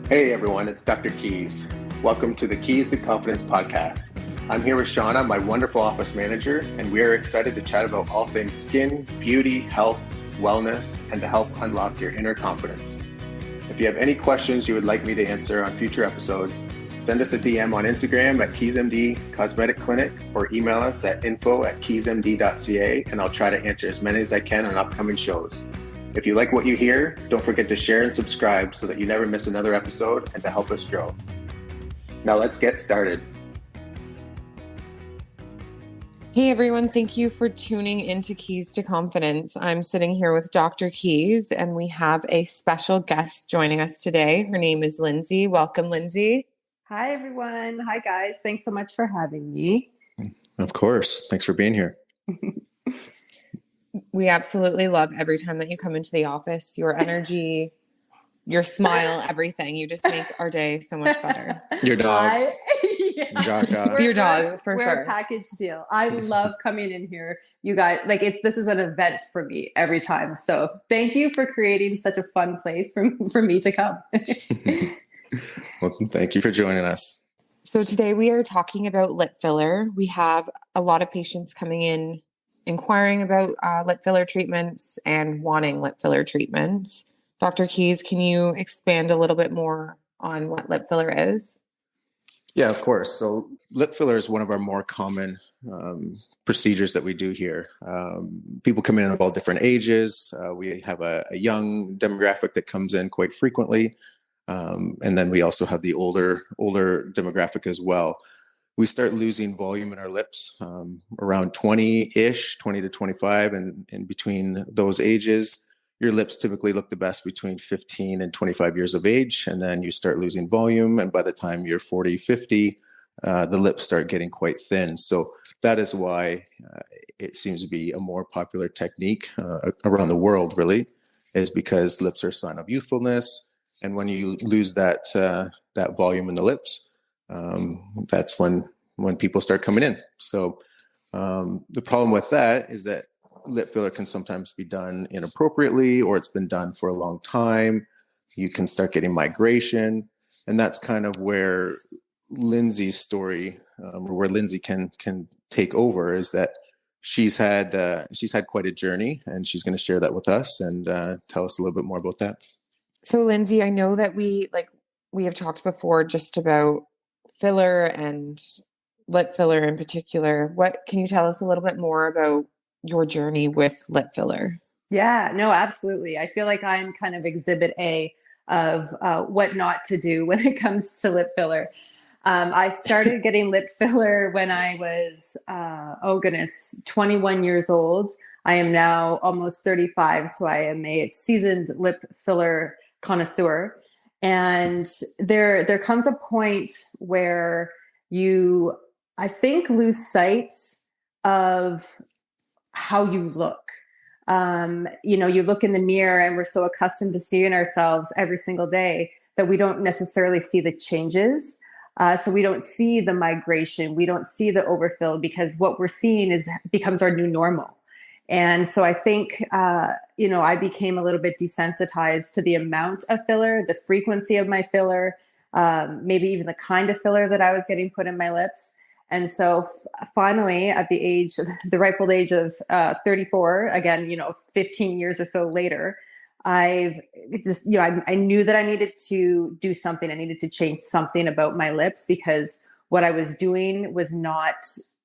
Hey everyone, it's Dr. Keys. Welcome to the Keys to Confidence podcast. I'm here with Shauna, my wonderful office manager, and we are excited to chat about all things skin, beauty, health, wellness, and to help unlock your inner confidence. If you have any questions you would like me to answer on future episodes, send us a DM on Instagram at KeysMD Cosmetic Clinic or email us at info@keysmd.ca, and I'll try to answer as many as I can on upcoming shows. If you like what you hear, don't forget to share and subscribe so that you never miss another episode and to help us grow. Now let's get started. Hey everyone, thank you for tuning into Keys to Confidence. I'm sitting here with Dr. Keys and we have a special guest joining us today. Her name is Lindsay. Welcome, Lindsay. Hi everyone. Hi guys. Thanks so much for having me. Of course. Thanks for being here. We absolutely love every time that you come into the office, your energy, your smile, everything. You just make our day so much better. Your dog. Your dog, for we're sure. A package deal. I love coming in here. You guys, this is an event for me every time. So thank you for creating such a fun place for me to come. Well, thank you for joining us. So today we are talking about lip filler. We have a lot of patients coming in inquiring about lip filler treatments and wanting lip filler treatments. Dr. Keys, can you expand a little bit more on what lip filler is? Yeah, of course. So lip filler is one of our more common procedures that we do here. People come in of all different ages. We have a young demographic that comes in quite frequently. And then we also have the older demographic as well. We start losing volume in our lips around 20-ish, 20 to 25. And in between those ages, your lips typically look the best between 15 and 25 years of age. And then you start losing volume. And by the time you're 40, 50, the lips start getting quite thin. So that is why it seems to be a more popular technique around the world, really, is because lips are a sign of youthfulness. And when you lose that volume in the lips, that's when people start coming in. So the problem with that is that lip filler can sometimes be done inappropriately, or it's been done for a long time. You can start getting migration, and that's kind of where Lindsay's story, or where Lindsay can take over, is that she's had quite a journey, and she's going to share that with us and tell us a little bit more about that. So Lindsay, I know that we have talked before just about filler and lip filler in particular. What can you tell us a little bit more about your journey with lip filler? Yeah, no, absolutely. I feel like I'm kind of exhibit A of what not to do when it comes to lip filler. I started getting lip filler when I was, 21 years old. I am now almost 35, so I am a seasoned lip filler connoisseur. And there comes a point where you, I think, lose sight of how you look. You look in the mirror and we're so accustomed to seeing ourselves every single day that we don't necessarily see the changes. So we don't see the migration. We don't see the overfill, because what we're seeing becomes our new normal. And so I think, I became a little bit desensitized to the amount of filler, the frequency of my filler, maybe even the kind of filler that I was getting put in my lips. And so finally, at the ripe old age of 34, again, 15 years or so later, I knew that I needed to do something. I needed to change something about my lips, because what I was doing was not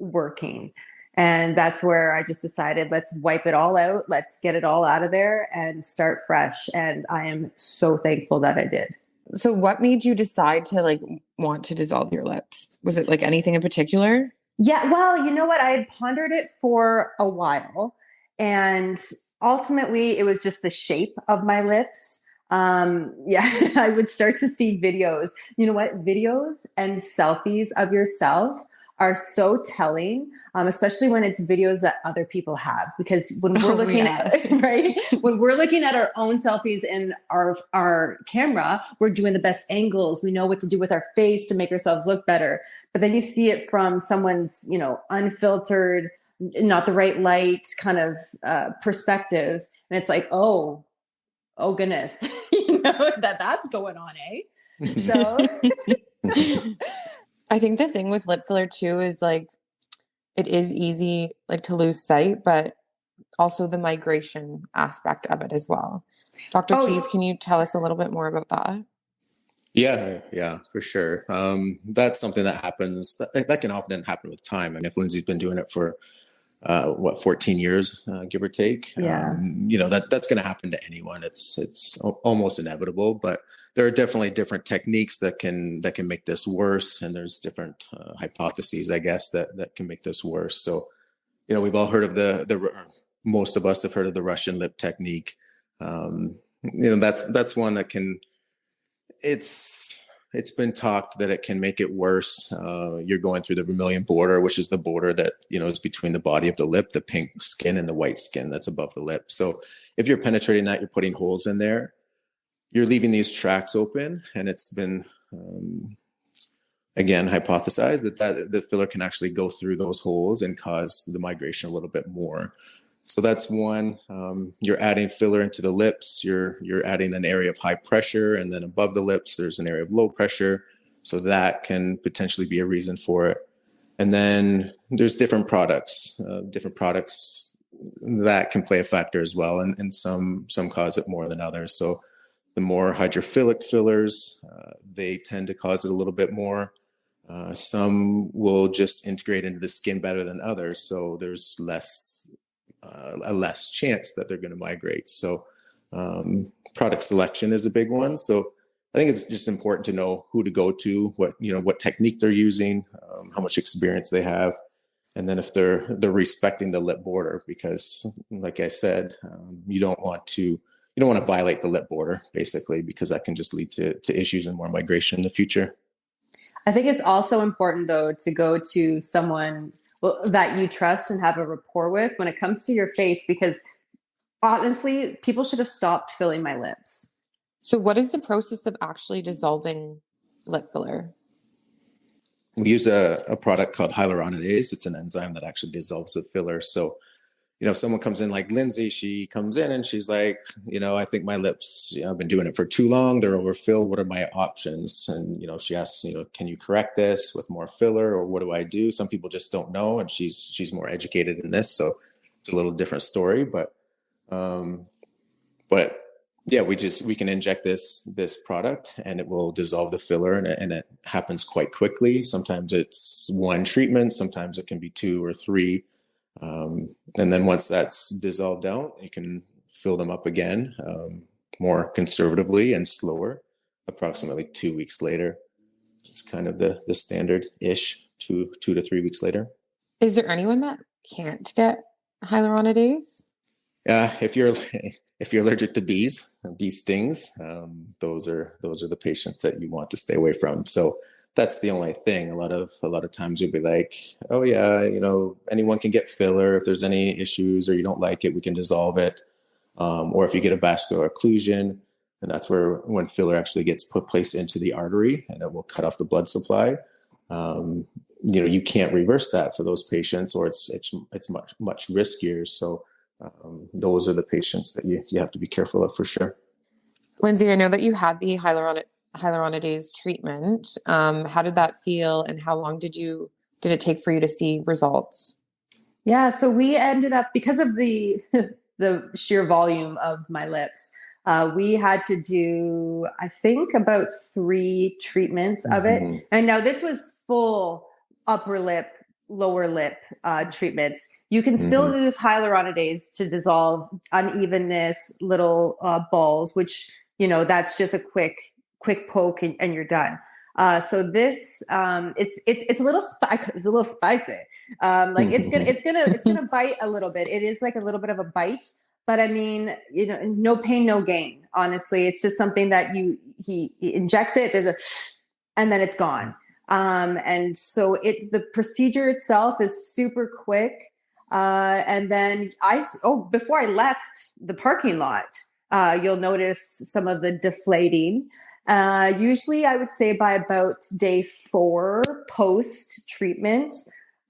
working. And that's where I just decided, let's wipe it all out. Let's get it all out of there and start fresh. And I am so thankful that I did. So what made you decide to want to dissolve your lips? Was it anything in particular? Yeah, well, you know what? I had pondered it for a while, and ultimately it was just the shape of my lips. I would start to see videos. You know what? Videos and selfies of yourself are so telling, especially when it's videos that other people have. Because when we're looking at right, when we're looking at our own selfies in our camera, we're doing the best angles. We know what to do with our face to make ourselves look better. But then you see it from someone's, unfiltered, not the right light kind of perspective, and it's like, oh goodness, know that's going on, eh? So I think the thing with lip filler too is like it is easy like to lose sight, but also the migration aspect of it as well. Dr. Keys, oh can you tell us a little bit more about that? Yeah, for sure. That's something that happens. That can often happen with time. And if Lindsay's been doing it for 14 years, give or take, yeah. that's going to happen to anyone. It's almost inevitable. But there are definitely different techniques that can make this worse, and there's different hypotheses, I guess, that can make this worse. So, we've all heard of most of us have heard of the Russian lip technique. That's one that can it's been talked that it can make it worse. You're going through the vermilion border, which is the border that is between the body of the lip, the pink skin, and the white skin that's above the lip. So if you're penetrating that, you're putting holes in there. You're leaving these tracks open, and it's been again hypothesized that the filler can actually go through those holes and cause the migration a little bit more. So that's one. You're adding filler into the lips. You're adding an area of high pressure, and then above the lips, there's an area of low pressure. So that can potentially be a reason for it. And then there's different products that can play a factor as well, and some cause it more than others. So the more hydrophilic fillers, they tend to cause it a little bit more. Some will just integrate into the skin better than others. So there's a less chance that they're going to migrate. So product selection is a big one. So I think it's just important to know who to go to, what technique they're using, how much experience they have, and then if they're respecting the lip border, because like I said, you don't want to violate the lip border, basically, because that can just lead to issues and more migration in the future. I think it's also important, though, to go to someone that you trust and have a rapport with when it comes to your face, because honestly, people should have stopped filling my lips. So what is the process of actually dissolving lip filler? We use a product called hyaluronidase. It's an enzyme that actually dissolves the filler. So, if someone comes in like Lindsay, she comes in and she's like, I think my lips, I've been doing it for too long. They're overfilled. What are my options? And, she asks, can you correct this with more filler, or what do I do? Some people just don't know. And she's more educated in this. So it's a little different story, but yeah, we can inject this product and it will dissolve the filler, and it happens quite quickly. Sometimes it's one treatment. Sometimes it can be 2 or 3. And then once that's dissolved out, you can fill them up again, more conservatively and slower, approximately 2 weeks later. It's kind of the standard-ish 2 to 3 weeks later. Is there anyone that can't get hyaluronidase? If you're allergic to bee stings, those are the patients that you want to stay away from. So that's the only thing. A lot of times you'll be like, oh yeah, anyone can get filler. If there's any issues or you don't like it, we can dissolve it. Or if you get a vascular occlusion, and that's when filler actually gets placed into the artery and it will cut off the blood supply. You can't reverse that for those patients, or it's much riskier. So those are the patients that you have to be careful of for sure. Lindsay, I know that you had the hyaluronidase treatment. How did that feel, and how long did it take for you to see results? Yeah, so we ended up, because of the the sheer volume of my lips, we had to do, I think, about 3 treatments of it. And now this was full upper lip, lower lip treatments. You can still use hyaluronidase to dissolve unevenness, little balls, which, that's just a quick poke and you're done. So this, it's a little spicy. Like it's gonna bite a little bit. It is like a little bit of a bite, but I mean, no pain, no gain. Honestly, it's just something that he injects it. And then it's gone. And so the procedure itself is super quick. And then before I left the parking lot, you'll notice some of the deflating. Usually I would say by about day 4 post treatment,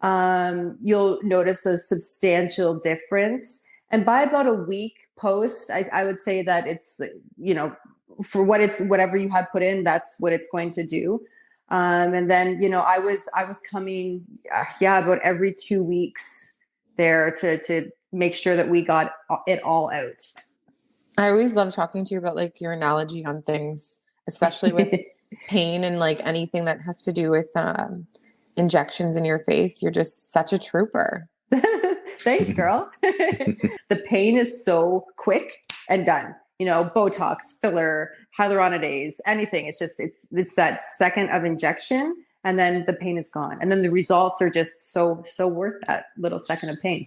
you'll notice a substantial difference. And by about a week post, I would say that it's, for whatever you had put in, that's what it's going to do. And then, I was coming, about every 2 weeks there to make sure that we got it all out. I always love talking to you about like your analogy on things, especially with pain and like anything that has to do with injections in your face. You're just such a trooper. Thanks, girl. The pain is so quick and done. Botox, filler, hyaluronidase, anything. It's that second of injection, and then the pain is gone. And then the results are just so worth that little second of pain.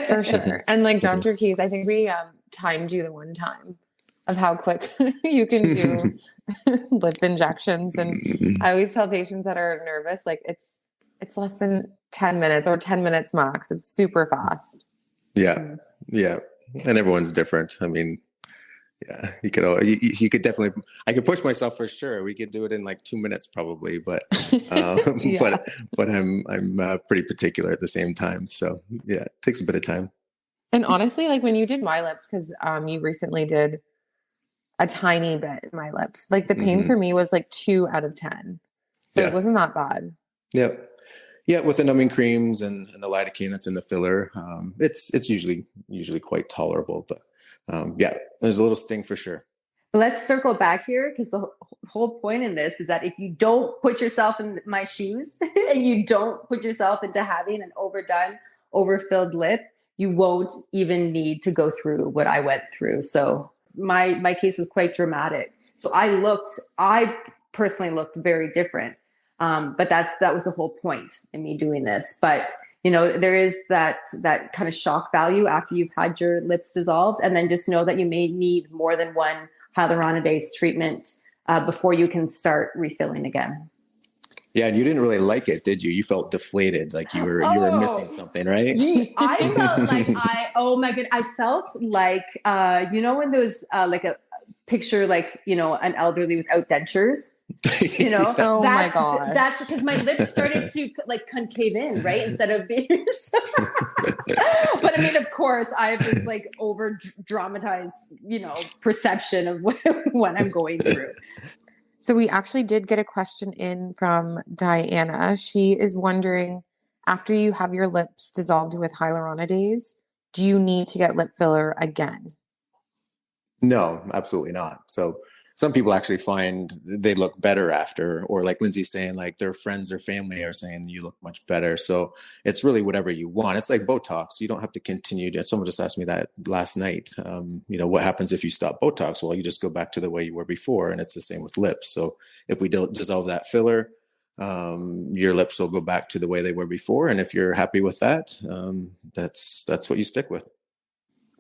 For sure. And like Dr. Keys, I think we timed you the one time of how quick you can do lip injections. And I always tell patients that are nervous, like it's less than 10 minutes or 10 minutes max. It's super fast. Yeah. Yeah. And everyone's different. I mean, yeah, you could definitely, I could push myself for sure. We could do it in like 2 minutes probably, but, Yeah. but I'm pretty particular at the same time. So yeah, it takes a bit of time. And honestly, like when you did my lips, cause you recently did a tiny bit in my lips, like the pain for me was like 2 out of 10. So it wasn't that bad. Yep. Yeah, with the numbing creams and the lidocaine that's in the filler, it's usually quite tolerable. But yeah, there's a little sting for sure. But let's circle back here, because the whole point in this is that if you don't put yourself in my shoes and you don't put yourself into having an overdone, overfilled lip, you won't even need to go through what I went through. So my case was quite dramatic. So I personally looked very different. But that was the whole point in me doing this. But there is that kind of shock value after you've had your lips dissolved, and then just know that you may need more than one hyaluronidase treatment before you can start refilling again. Yeah, and you didn't really like it, did you? You felt deflated, like you were missing something, right? I felt like oh my god, I felt like when there was like a picture, like an elderly without dentures. Oh my god, that's because my lips started to like concave in, right, instead of being but I mean, of course I have this like over dramatized perception of what I'm going through. So we actually did get a question in from Diana. She is wondering, after you have your lips dissolved with hyaluronidase, do you need to get lip filler again? No, absolutely not. So some people actually find they look better after, or like Lindsay's saying, like their friends or family are saying you look much better. So it's really whatever you want. It's like Botox. You don't have to continue to, someone just asked me that last night. What happens if you stop Botox? Well, you just go back to the way you were before, and it's the same with lips. So if we don't dissolve that filler, your lips will go back to the way they were before. And if you're happy with that, that's what you stick with.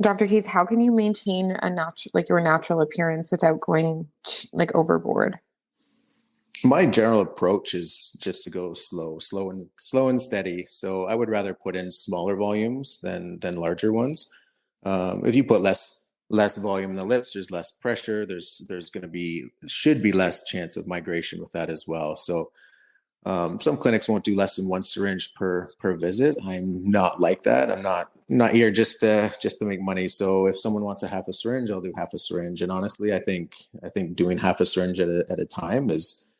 Dr. Keys, how can you maintain your natural appearance without going like overboard? My general approach is just to go slow and steady. So I would rather put in smaller volumes than larger ones. If you put less volume in the lips, there's less pressure. There's should be less chance of migration with that as well. So some clinics won't do less than 1 syringe per visit. I'm not like that. I'm not here just to make money. So if someone wants a half a syringe, I'll do half a syringe. And honestly, I think doing half a syringe at a time is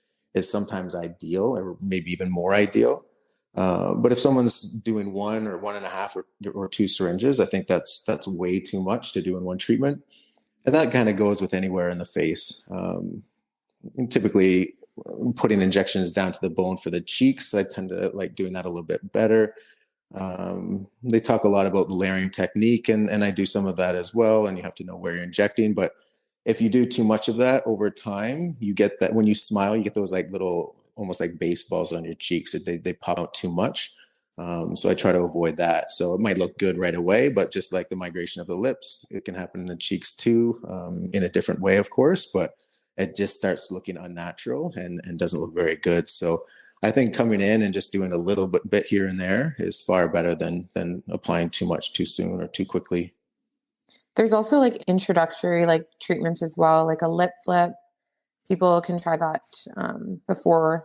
sometimes ideal, or maybe even more ideal. But if someone's doing 1 or 1.5 or 2 syringes, I think that's way too much to do in one treatment. And that kind of goes with anywhere in the face. And typically, putting injections down to the bone for the cheeks, I tend to like doing that a little bit better. They talk a lot about the layering technique, and I do some of that as well. And you have to know where you're injecting. But if you do too much of that over time, you get that when you smile, you get those like little, almost like baseballs on your cheeks. They pop out too much. So I try to avoid that. So it might look good right away, but just like the migration of the lips, it can happen in the cheeks too, in a different way, of course. But it just starts looking unnatural and doesn't look very good. So I think coming in and just doing a little bit here and there is far better than applying too much too soon or too quickly. There's also like introductory like treatments as well, like a lip flip. People can try that before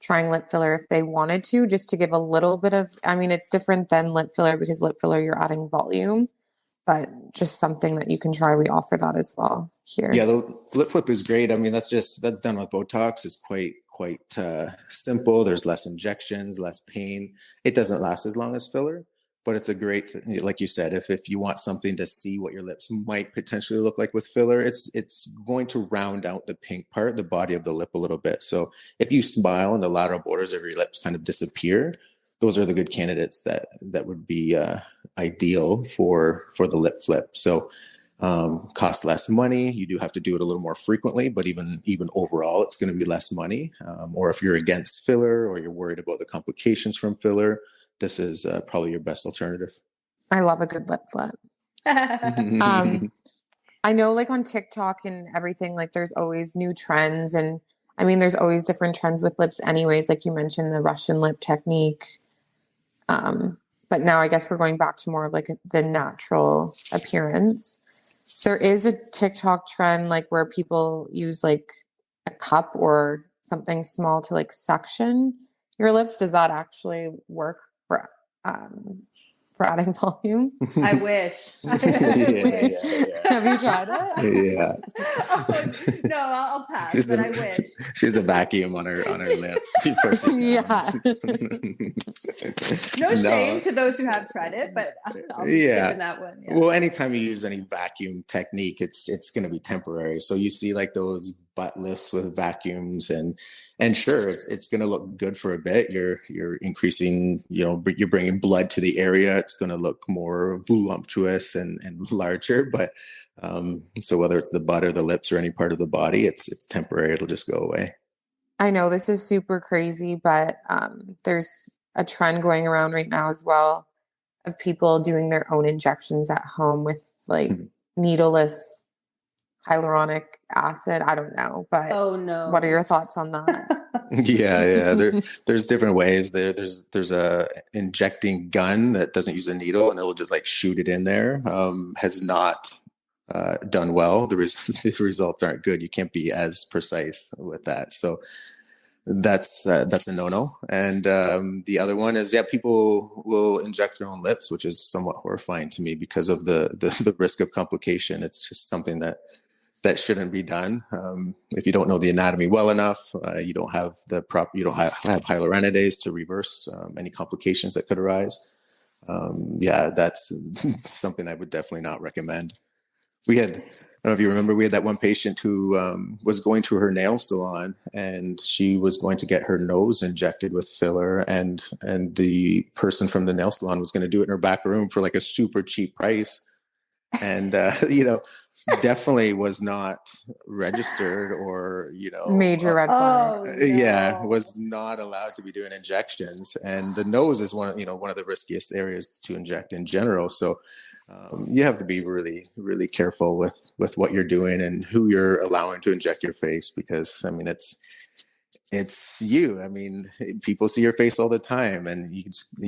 trying lip filler if they wanted to, just to give a little bit of, I mean, it's different than lip filler because lip filler, you're adding volume. but just something that you can try. We offer that as well here. Yeah, the lip flip is great. I mean, that's done with Botox. It's quite simple. There's less injections, less pain. It doesn't last as long as filler, but it's a great, like you said, if you want something to see what your lips might potentially look like with filler, it's going to round out the pink part, the body of the lip a little bit. So if you smile and the lateral borders of your lips kind of disappear, those are the good candidates that would be ideal for the lip flip. So cost less money. You do have to do it a little more frequently, but even overall, it's going to be less money. Or if you're against filler or you're worried about the complications from filler, this is probably your best alternative. I love a good lip flip. I know like on TikTok and everything, like there's always new trends. And I mean, there's always different trends with lips anyways. Like you mentioned the Russian lip technique. But now I guess we're going back to more of like the natural appearance. There is a TikTok trend like where people use like a cup or something small to like suction your lips. Does that actually work for adding volume? I wish. I wish. Have you tried it? Yeah. Oh, no, I'll pass. But I wish. She's the vacuum on her lips before she comes. No shame to those who have tried it, but I'll be in that one. Yeah. Well, anytime you use any vacuum technique, it's going to be temporary. So you see like those butt lifts with vacuums and sure, it's going to look good for a bit. You're increasing, you're bringing blood to the area. It's going to look more voluptuous and larger. But so whether it's the butt or the lips or any part of the body, it's temporary. It'll just go away. I know this is super crazy, but there's a trend going around right now as well of people doing their own injections at home with like needleless hyaluronic acid. I don't know, but oh no, what are your thoughts on that? Yeah. There's different ways. There's a injecting gun that doesn't use a needle and it'll just like shoot it in there. Has not done well. The results aren't good. You can't be as precise with that. So that's a no-no. And the other one is, people will inject their own lips, which is somewhat horrifying to me because of the risk of complication. It's just something that shouldn't be done. If you don't know the anatomy well enough, you don't have hyaluronidase to reverse any complications that could arise. That's something I would definitely not recommend. I don't know if you remember, we had that one patient who was going to her nail salon and she was going to get her nose injected with filler, and the person from the nail salon was going to do it in her back room for like a super cheap price. And, definitely was not registered or, major red flag. No. Was not allowed to be doing injections. And the nose is one of the riskiest areas to inject in general. So you have to be really, really careful with what you're doing and who you're allowing to inject your face, because I mean, it's you. I mean, people see your face all the time, and you just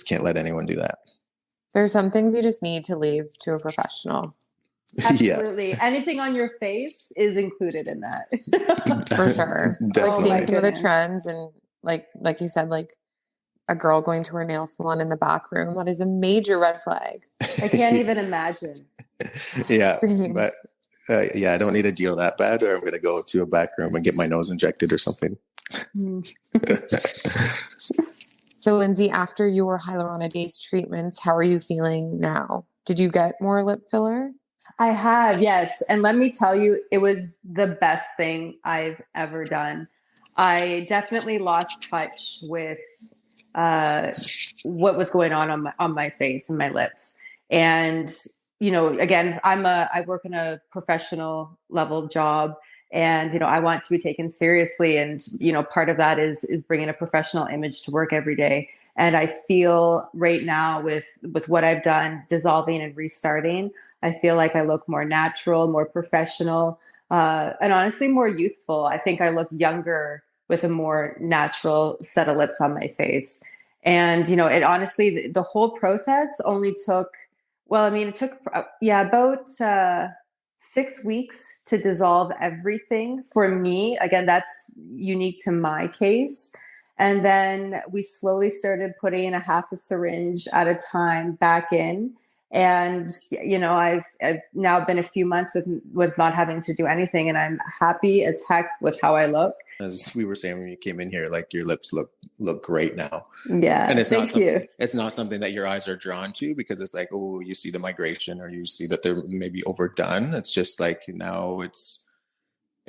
can't let anyone do that. There's some things you just need to leave to a professional. Absolutely. Yes. Anything on your face is included in that. For sure. Definitely. Like seeing some of the trends and like you said, like a girl going to her nail salon in the back room, that is a major red flag. I can't even imagine. Yeah. Same. But I don't need a deal that bad, or I'm going to go to a back room and get my nose injected or something. So Lindsay, after your hyaluronidase treatments, how are you feeling now? Did you get more lip filler? I have, yes. And let me tell you, it was the best thing I've ever done. I definitely lost touch with what was going on my face and my lips. And, again, I work in a professional level job, and, I want to be taken seriously. And, part of that is bringing a professional image to work every day. And I feel right now with what I've done, dissolving and restarting, I feel like I look more natural, more professional, and honestly more youthful. I think I look younger with a more natural set of lips on my face. And, it honestly, the whole process only took, about 6 weeks to dissolve everything for me. Again, that's unique to my case. And then we slowly started putting a half a syringe at a time back in. And, I've now been a few months with not having to do anything, and I'm happy as heck with how I look. As we were saying when you came in here, like your lips look great now. Yeah. And thank you. It's not something that your eyes are drawn to because it's like, oh, you see the migration or you see that they're maybe overdone. It's just like now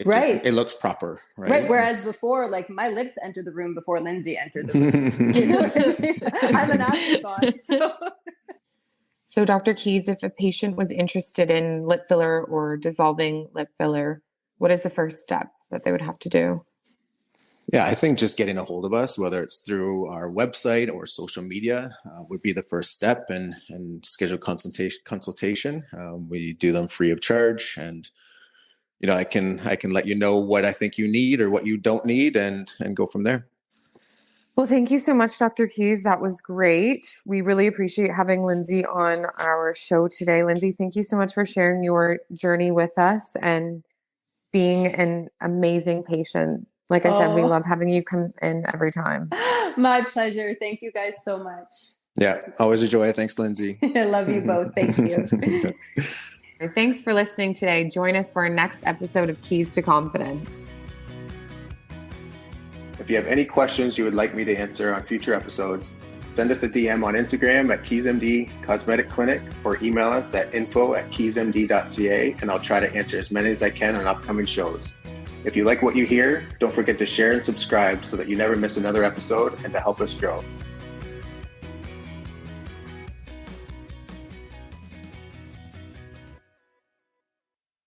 right. It looks proper. Right. Whereas before, like my lips entered the room before Lindsay entered the room. You know what I mean? I'm an afterthought. So Dr. Keys, if a patient was interested in lip filler or dissolving lip filler, what is the first step that they would have to do? Yeah, I think just getting a hold of us, whether it's through our website or social media, would be the first step, and schedule consultation. We do them free of charge, and I can let you know what I think you need or what you don't need, and go from there. Well, thank you so much, Dr. Keys. That was great. We really appreciate having Lindsay on our show today. Lindsay, thank you so much for sharing your journey with us and being an amazing patient. Like I said, we love having you come in every time. My pleasure. Thank you guys so much. Yeah, always a joy. Thanks, Lindsay. I love you both. Thank you. Thanks for listening today. Join us for our next episode of Keys to Confidence. If you have any questions you would like me to answer on future episodes, send us a DM on Instagram at KeysMD Cosmetic Clinic or email us at info@keysmd.ca, and I'll try to answer as many as I can on upcoming shows. If you like what you hear, don't forget to share and subscribe so that you never miss another episode and to help us grow.